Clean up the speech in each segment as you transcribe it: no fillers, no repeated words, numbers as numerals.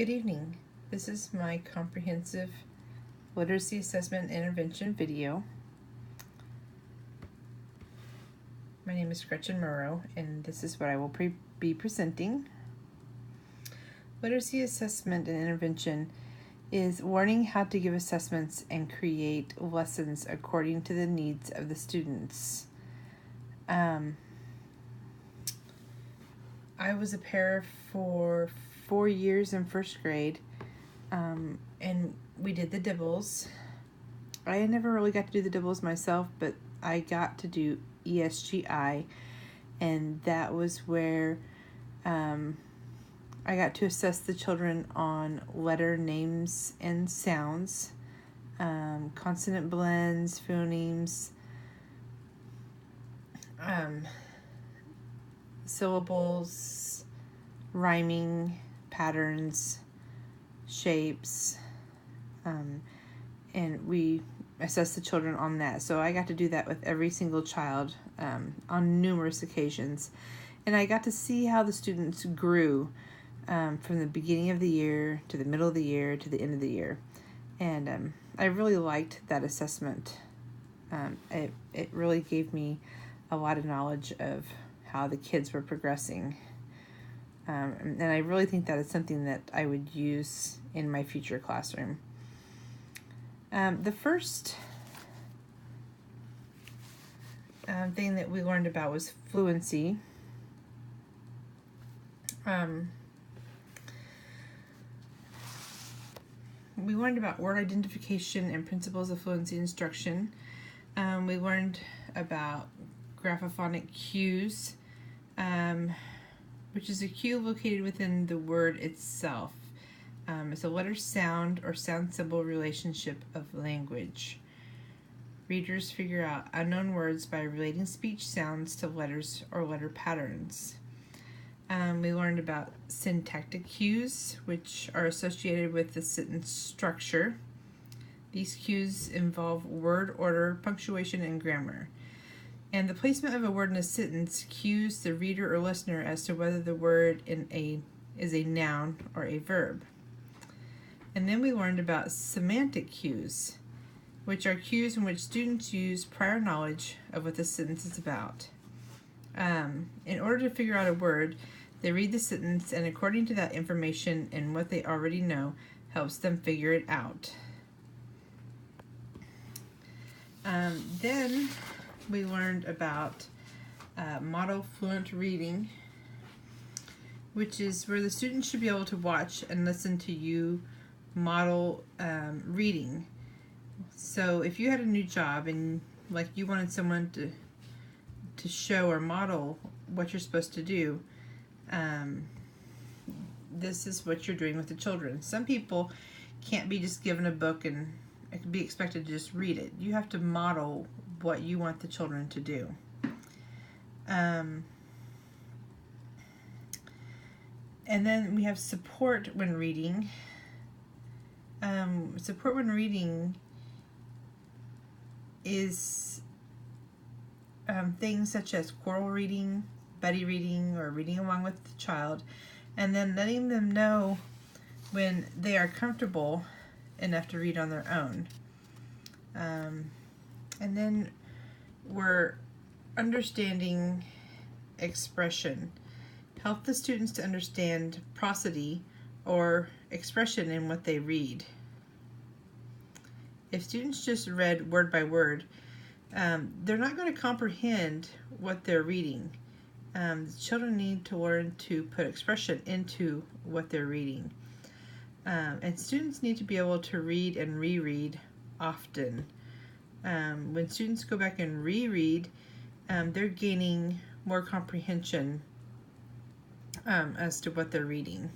Good evening. This is my comprehensive literacy assessment intervention video. My name is Gretchen Murrow, and this is what I will be presenting. Literacy assessment and intervention is learning how to give assessments and create lessons according to the needs of the students. I was a para for 4 years in first grade, and we did the dibbles. I never really got to do the dibbles myself, but I got to do ESGI, and that was where I got to assess the children on letter names and sounds, consonant blends, phonemes, syllables, rhyming patterns, shapes, and we assessed the children on that. So I got to do that with every single child on numerous occasions, and I got to see how the students grew from the beginning of the year to the middle of the year to the end of the year, and I really liked that assessment. It really gave me a lot of knowledge of how the kids were progressing. And I really think that is something that I would use in my future classroom. The first thing that we learned about was fluency. We learned about word identification and principles of fluency instruction. We learned about graphophonic cues, which is a cue located within the word itself. It's a letter-sound or sound-symbol relationship of language. Readers figure out unknown words by relating speech sounds to letters or letter patterns. We learned about syntactic cues, which are associated with the sentence structure. These cues involve word order, punctuation, and grammar. And the placement of a word in a sentence cues the reader or listener as to whether the word is a noun or a verb. And then we learned about semantic cues, which are cues in which students use prior knowledge of what the sentence is about. In order to figure out a word, they read the sentence, and according to that information and what they already know, helps them figure it out. Then we learned about model fluent reading, which is where the students should be able to watch and listen to you model reading. So if you had a new job and you wanted someone to show or model what you're supposed to do, this is what you're doing with the children. Some people can't be just given a book and be expected to just read it. You have to model what you want the children to do. And then we have support when reading. Support when reading is things such as choral reading, buddy reading, or reading along with the child, and then letting them know when they are comfortable enough to read on their own. And then we're understanding expression. Help the students to understand prosody or expression in what they read. If students just read word by word, they're not going to comprehend what they're reading. The children need to learn to put expression into what they're reading. And students need to be able to read and reread often. When students go back and reread, they're gaining more comprehension as to what they're reading.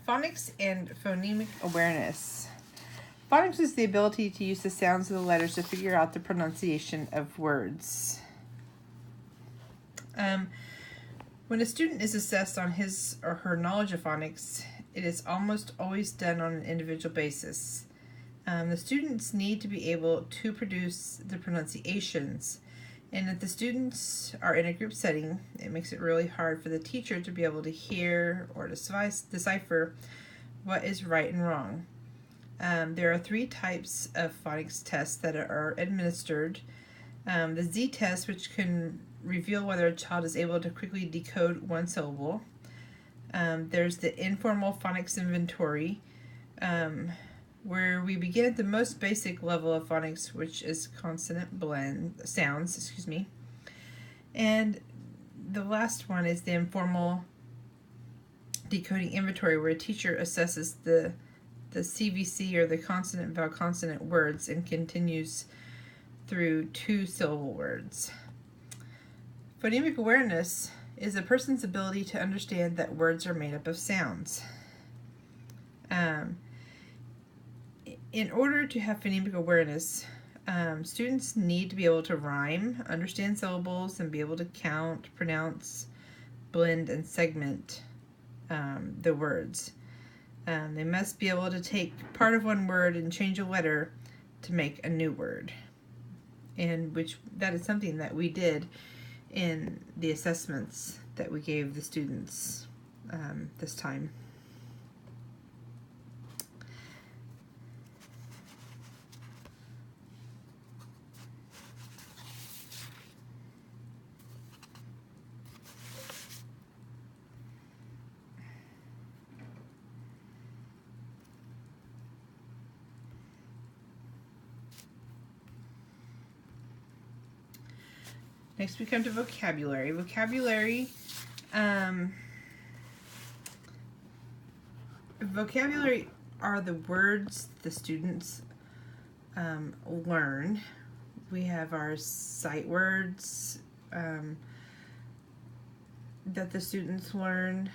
Phonics and phonemic awareness. Phonics is the ability to use the sounds of the letters to figure out the pronunciation of words. When a student is assessed on his or her knowledge of phonics, it is almost always done on an individual basis. The students need to be able to produce the pronunciations, and if the students are in a group setting, it makes it really hard for the teacher to be able to hear or decipher what is right and wrong. There are 3 types of phonics tests that are administered. The Z test, which can reveal whether a child is able to quickly decode one syllable. There's the informal phonics inventory, where we begin at the most basic level of phonics, which is consonant blend sounds, and the last one is the informal decoding inventory, where a teacher assesses the CVC, or the consonant vowel consonant words, and continues through 2-syllable words. Phonemic awareness is a person's ability to understand that words are made up of sounds. In order to have phonemic awareness, students need to be able to rhyme, understand syllables, and be able to count, pronounce, blend, and segment the words. They must be able to take part of one word and change a letter to make a new word, and that is something that we did in the assessments that we gave the students this time. Next we come to vocabulary. Vocabulary are the words the students learn. We have our sight words that the students learn.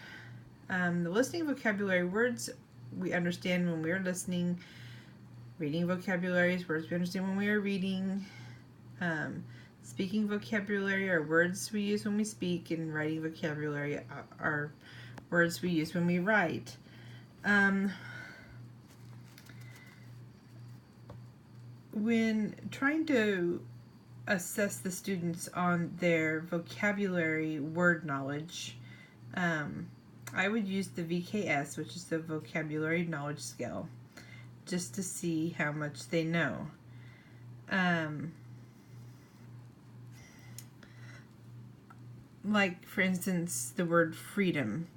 The listening vocabulary words we understand when we are listening. Reading vocabulary is words we understand when we are reading. Speaking vocabulary are words we use when we speak, and writing vocabulary are words we use when we write. When trying to assess the students on their vocabulary word knowledge, I would use the VKS, which is the Vocabulary Knowledge Scale, just to see how much they know. Like, for instance, the word freedom.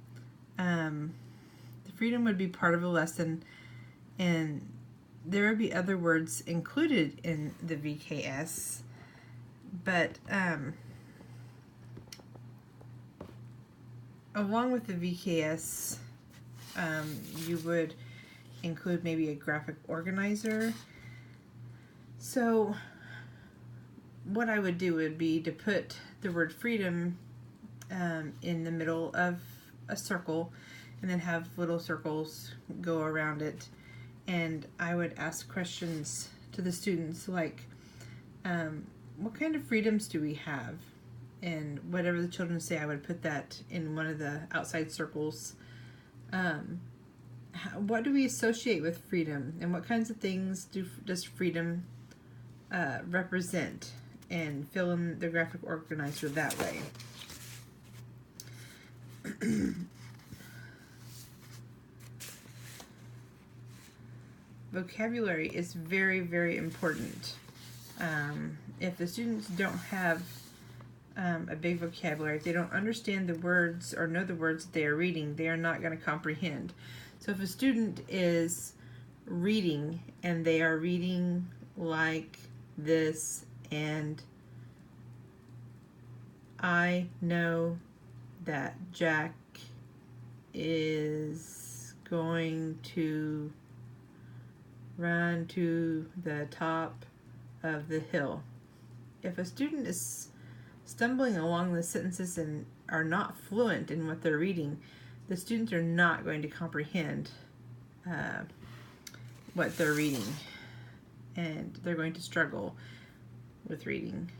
The freedom would be part of a lesson, and there would be other words included in the VKS, but along with the VKS, you would include maybe a graphic organizer. So what I would do would be to put the word freedom in the middle of a circle, and then have little circles go around it, and I would ask questions to the students like, what kind of freedoms do we have? And whatever the children say, I would put that in one of the outside circles. What do we associate with freedom, and what kinds of things does freedom represent? And fill in the graphic organizer that way. Vocabulary is very, very important. If the students don't have a big vocabulary, if they don't understand the words or know the words that they are reading, they are not going to comprehend. So if a student is reading and they are reading like this, and I know that Jack is going to run to the top of the hill. If a student is stumbling along the sentences and are not fluent in what they're reading, the students are not going to comprehend what they're reading, and they're going to struggle with reading.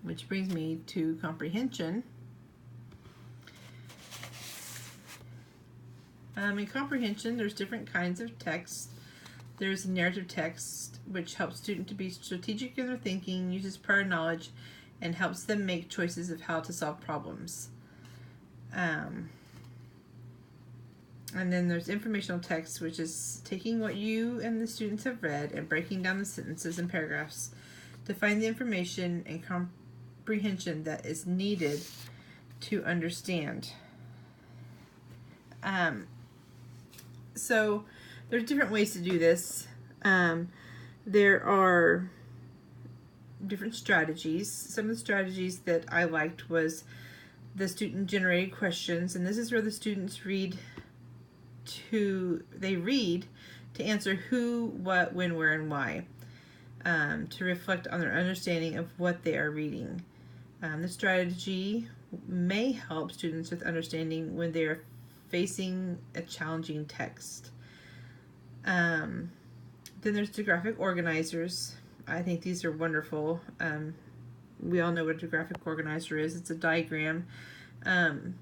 which brings me to comprehension. In comprehension, there's different kinds of text. There's narrative text, which helps students to be strategic in their thinking, uses prior knowledge, and helps them make choices of how to solve problems. And then there's informational text, which is taking what you and the students have read and breaking down the sentences and paragraphs to find the information and comprehension that is needed to understand. So there's different ways to do this. There are different strategies. Some of the strategies that I liked was the student-generated questions, and this is where the students read to answer who, what, when, where, and why, to reflect on their understanding of what they are reading. The strategy may help students with understanding when they are facing a challenging text. Then there's the graphic organizers. I think these are wonderful. We all know what a graphic organizer is. It's a diagram, and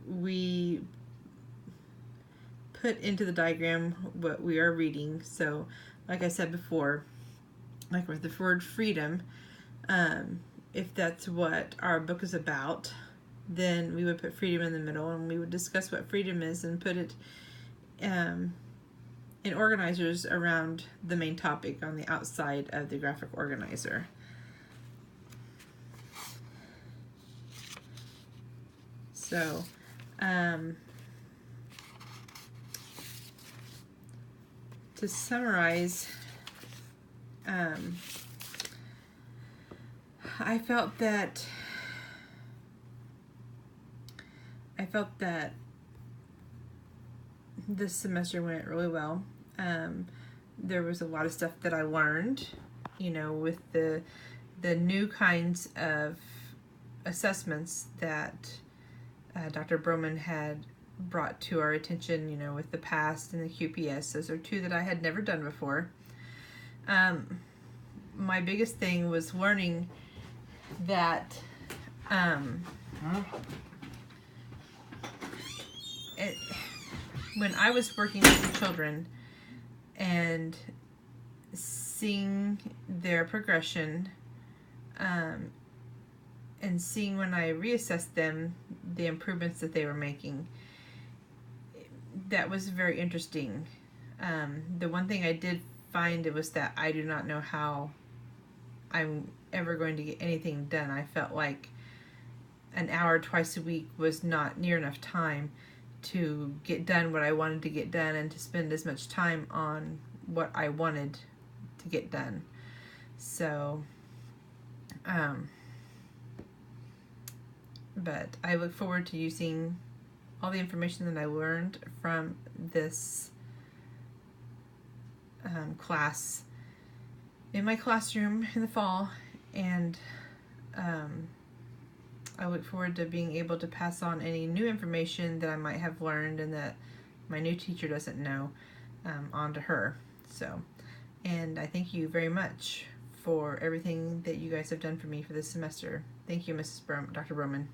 we put into the diagram what we are reading. So like I said before, like with the word freedom, if that's what our book is about, then we would put freedom in the middle, and we would discuss what freedom is and put it in organizers around the main topic on the outside of the graphic organizer. So to summarize, I felt that this semester went really well. There was a lot of stuff that I learned, with the new kinds of assessments that Dr. Broman had brought to our attention, with the PAST and the QPS. Those are two that I had never done before. My biggest thing was learning that when I was working with the children and seeing their progression, and seeing when I reassessed them, the improvements that they were making, that was very interesting. The one thing I did find was that I do not know how I'm ever going to get anything done. I felt like an hour twice a week was not near enough time to get done what I wanted to get done and to spend as much time on what I wanted to get done. So, but I look forward to using all the information that I learned from this class in my classroom in the fall, and I look forward to being able to pass on any new information that I might have learned and that my new teacher doesn't know on to her. So, and I thank you very much for everything that you guys have done for me for this semester. Thank you, Dr. Broman.